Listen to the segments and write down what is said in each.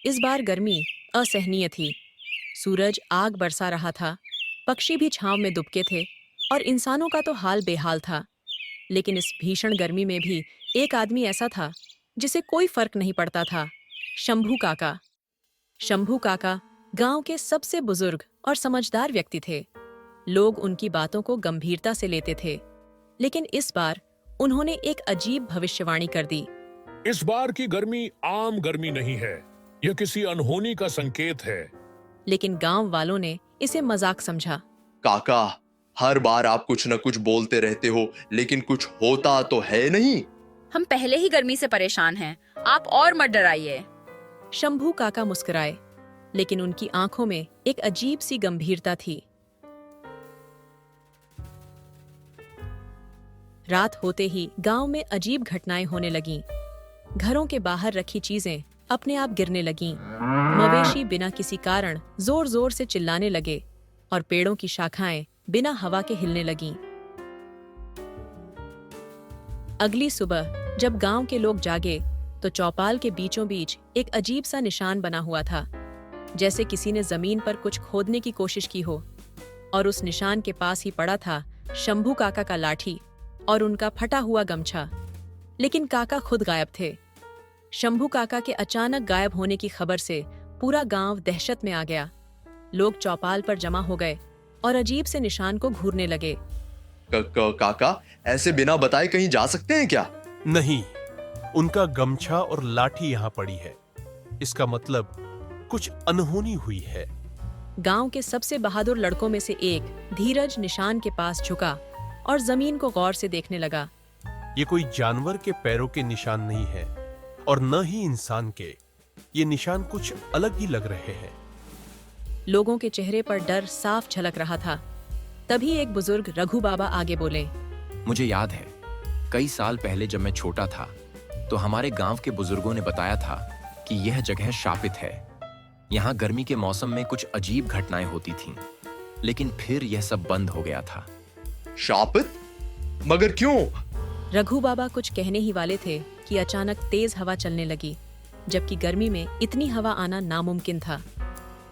इस बार गर्मी असहनीय थी। सूरज आग बरसा रहा था, पक्षी भी छांव में दुबके थे और इंसानों का तो हाल बेहाल था। लेकिन इस भीषण गर्मी में भी एक आदमी ऐसा था जिसे कोई फर्क नहीं पड़ता था। शंभू काका। शंभू काका गांव के सबसे बुजुर्ग और समझदार व्यक्ति थे। लोग उनकी बातों को गंभीरता से लेते थे, लेकिन इस बार उन्होंने एक अजीब भविष्यवाणी कर दी। इस बार की गर्मी आम गर्मी नहीं है, यह किसी अनहोनी का संकेत है। लेकिन गांव वालों ने इसे मजाक समझा। काका, हर बार आप कुछ न कुछ बोलते रहते हो, लेकिन कुछ होता तो है नहीं। हम पहले ही गर्मी से परेशान हैं, आप और मत डराइए। शंभू काका मुस्कुराए, लेकिन उनकी आंखों में एक अजीब सी गंभीरता थी। रात होते ही गांव में अजीब घटनाएं होने लगीं। घरों के बाहर रखी चीजें अपने आप गिरने लगीं। मवेशी बिना किसी कारण जोर जोर से चिल्लाने लगे और पेड़ों की शाखाएं बिना हवा के हिलने लगीं। अगली सुबह जब गांव के लोग जागे तो चौपाल के बीचों बीच एक अजीब सा निशान बना हुआ था, जैसे किसी ने जमीन पर कुछ खोदने की कोशिश की हो। और उस निशान के पास ही पड़ा था शंभू काका का लाठी और उनका फटा हुआ गमछा। लेकिन काका खुद गायब थे। शंभू काका के अचानक गायब होने की खबर से पूरा गांव दहशत में आ गया। लोग चौपाल पर जमा हो गए और अजीब से निशान को घूरने लगे। काका, ऐसे बिना बताए कहीं जा सकते हैं क्या? नहीं, उनका गमछा और लाठी यहाँ पड़ी है। इसका मतलब कुछ अनहोनी हुई है। गांव के सबसे बहादुर लड़कों में से एक धीरज निशान के पास झुका और जमीन को गौर से देखने लगा। ये कोई जानवर के पैरों के निशान नहीं है और न ही इंसान के। ये निशान कुछ अलग ही लग रहे हैं। लोगों के चेहरे पर डर साफ झलक रहा था। तभी एक बुजुर्ग रघु बाबा आगे बोले। मुझे याद है, कई साल पहले जब मैं छोटा था तो हमारे गांव के बुजुर्गों ने बताया था कि यह जगह शापित है। यहाँ गर्मी के मौसम में कुछ अजीब घटनाएं होती थीं, लेकिन फिर यह सब बंद हो गया था। शापित? मगर क्यों? रघु बाबा कुछ कहने ही वाले थे कि अचानक तेज हवा चलने लगी, जबकि गर्मी में इतनी हवा आना नामुमकिन था।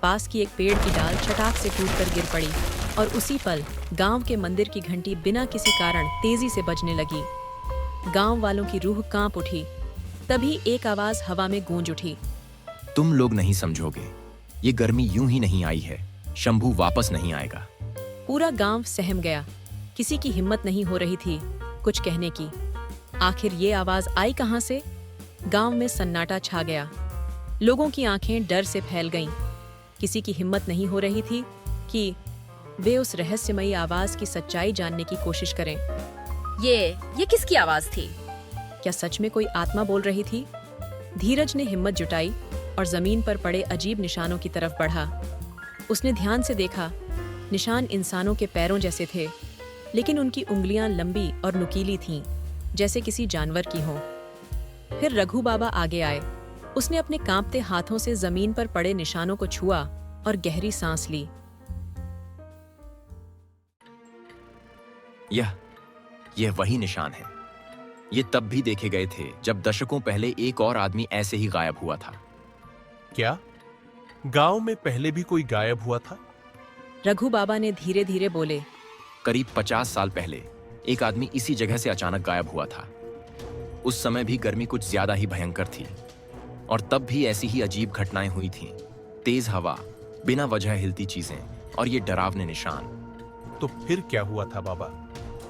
पास की एक पेड़ की डाल चटाक से टूटकर गिर पड़ी और उसी पल गांव के मंदिर की घंटी बिना किसी कारण तेजी से बजने लगी। गांव वालों की रूह कांप उठी। तभी एक आवाज हवा में गूंज उठी। तुम लोग नहीं समझोगे, ये गर्मी यूं ही नहीं आई है। शंभू वापस नहीं आएगा। पूरा गांव सहम गया। किसी की हिम्मत नहीं हो रही थी कुछ कहने की। आखिर ये आवाज आई कहां से? गांव में सन्नाटा छा गया। लोगों की आंखें डर से फैल गईं। किसी की हिम्मत नहीं हो रही थी कि वे उस रहस्यमयी आवाज की सच्चाई जानने की कोशिश करें। ये किसकी आवाज थी? क्या सच में कोई आत्मा बोल रही थी? धीरज ने हिम्मत जुटाई और जमीन पर पड़े अजीब निशानों की तरफ बढ़ा। उसने ध्यान से देखा। निशान इंसानों के पैरों जैसे थे, लेकिन उनकी उंगलियां लंबी और नुकीली थीं, जैसे किसी जानवर की हों। फिर रघु बाबा आगे आए। उसने अपने कांपते हाथों से जमीन पर पड़े निशानों को छुआ और गहरी सांस ली। यह वही निशान है। ये तब भी देखे गए थे जब दशकों पहले एक और आदमी ऐसे ही गायब हुआ था। क्या गांव में पहले भी कोई गायब हुआ था? रघु बाबा ने धीरे धीरे बोले। करीब 50 साल पहले एक आदमी इसी जगह से अचानक गायब हुआ था। उस समय भी गर्मी कुछ ज्यादा ही भयंकर थी और तब भी ऐसी ही अजीब घटनाएं हुई थीं। तेज हवा, बिना वजह हिलती चीजें और ये डरावने निशान। तो फिर क्या हुआ था बाबा?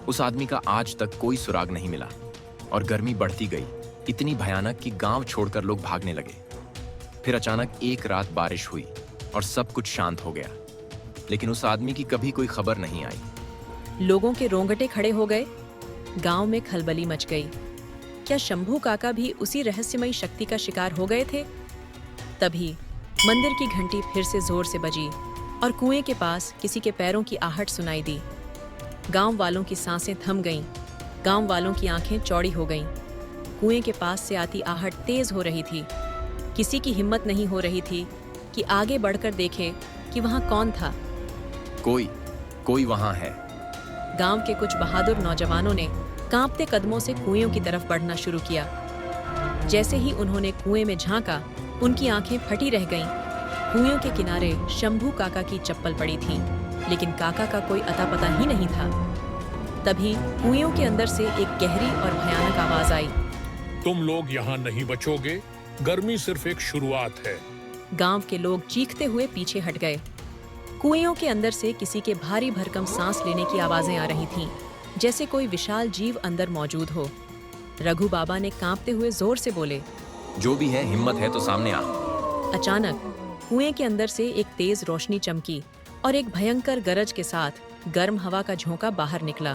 उस आदमी का आज तक कोई सुराग नहीं मिला और गर्मी बढ़ती गई, इतनी भयानक कि गांव छोड़कर लोग भागने लगे। फिर अचानक एक रात बारिश हुई और सब कुछ शांत हो गया, लेकिन उस आदमी की कभी कोई खबर नहीं आई। लोगों के रोंगटे खड़े हो गए। गांव में खलबली मच गई। क्या शंभू काका भी उसी रहस्यमयी शक्ति का शिकार हो गए थे? तभी मंदिर की घंटी फिर से जोर से बजी और कुएं के पास किसी के पैरों की आहट सुनाई दी। गांव वालों की सांसें थम गईं। गांव वालों की आंखें चौड़ी हो गईं। कुएं के पास से आती आहट तेज हो रही थी। किसी की हिम्मत नहीं हो रही थी कि आगे बढ़कर देखे कि वहां कौन था। कोई वहां है। गांव के कुछ बहादुर नौजवानों ने कांपते कदमों से कुएं की तरफ बढ़ना शुरू किया। जैसे ही उन्होंने कुएं में झांका उनकी आंखें फटी रह गईं। कुएं के किनारे शंभू काका की चप्पल पड़ी थी, लेकिन काका का कोई अता पता ही नहीं था। तभी कुएं के अंदर से एक गहरी और भयानक आवाज आई। तुम लोग यहाँ नहीं बचोगे। गर्मी सिर्फ एक शुरुआत है। गांव के लोग चीखते हुए पीछे हट गए। कुएं के अंदर से किसी के भारी भरकम सांस लेने की आवाजें आ रही थीं, जैसे कोई विशाल जीव अंदर मौजूद हो। रघु बाबा ने कांपते हुए जोर से बोले, जो भी है हिम्मत है तो सामने आ। अचानक कुएं के अंदर से एक तेज रोशनी चमकी और एक भयंकर गरज के साथ गर्म हवा का झोंका बाहर निकला।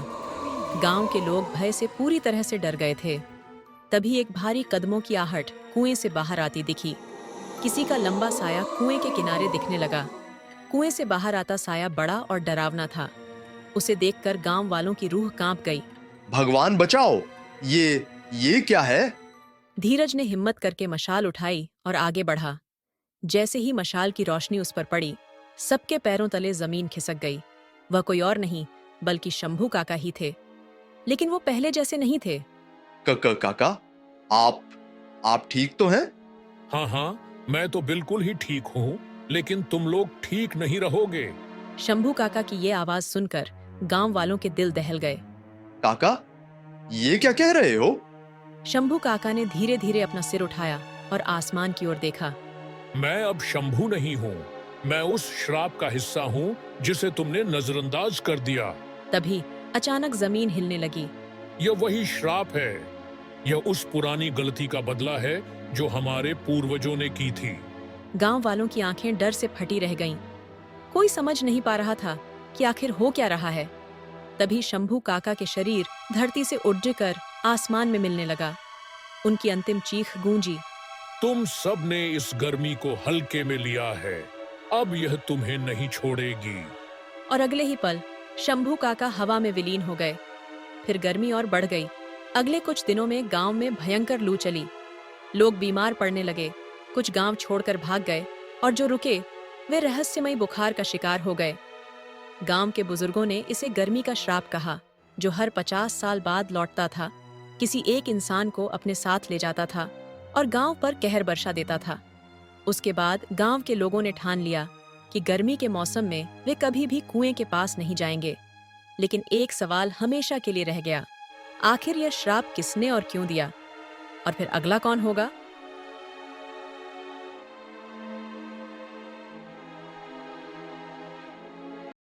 गांव के लोग भय से पूरी तरह से डर गए थे। तभी एक भारी कदमों की आहट कुएं से बाहर आती दिखी। किसी का लंबा साया कुएं के किनारे दिखने लगा। कुएं से बाहर आता साया बड़ा और डरावना था। उसे देखकर गांव वालों की रूह कांप गई। भगवान बचाओ, ये क्या है? धीरज ने हिम्मत करके मशाल उठाई और आगे बढ़ा। जैसे ही मशाल की रोशनी उस पर पड़ी, सबके पैरों तले जमीन खिसक गई। वह कोई और नहीं बल्कि शंभू काका ही थे, लेकिन वो पहले जैसे नहीं थे। काका, आप ठीक तो हैं? हाँ हाँ, मैं तो बिल्कुल ही ठीक हूँ, लेकिन तुम लोग ठीक नहीं रहोगे। शंभू काका की ये आवाज सुनकर गांव वालों के दिल दहल गए। काका, ये क्या कह रहे हो? शंभू काका ने धीरे धीरे अपना सिर उठाया और आसमान की ओर देखा। मैं अब शंभू नहीं हूँ। मैं उस श्राप का हिस्सा हूँ जिसे तुमने नजरअंदाज कर दिया। तभी अचानक जमीन हिलने लगी। यह वही श्राप है। यह उस पुरानी गलती का बदला है जो हमारे पूर्वजों ने की थी। गांव वालों की आंखें डर से फटी रह गईं। कोई समझ नहीं पा रहा था कि आखिर हो क्या रहा है। तभी शंभू काका के शरीर धरती से उड़कर आसमान में मिलने लगा। उनकी अंतिम चीख गूंजी, तुम सब ने इस गर्मी को हल्के में लिया है। अब यह तुम्हें नहीं छोड़ेगी। और अगले ही पल शंभू काका हवा में विलीन हो गए। फिर गर्मी और बढ़ गई। अगले कुछ दिनों में गांव में भयंकर लू चली। लोग बीमार पड़ने लगे। कुछ गांव छोड़कर भाग गए और जो रुके वे रहस्यमयी बुखार का शिकार हो गए। गांव के बुजुर्गों ने इसे गर्मी का श्राप कहा, जो हर 50 साल बाद लौटता था, किसी एक इंसान को अपने साथ ले जाता था और गांव पर कहर बरसा देता था। उसके बाद गांव के लोगों ने ठान लिया कि गर्मी के मौसम में वे कभी भी कुएं के पास नहीं जाएंगे। लेकिन एक सवाल हमेशा के लिए रह गया, आखिर यह श्राप किसने और क्यों दिया? और फिर अगला कौन होगा?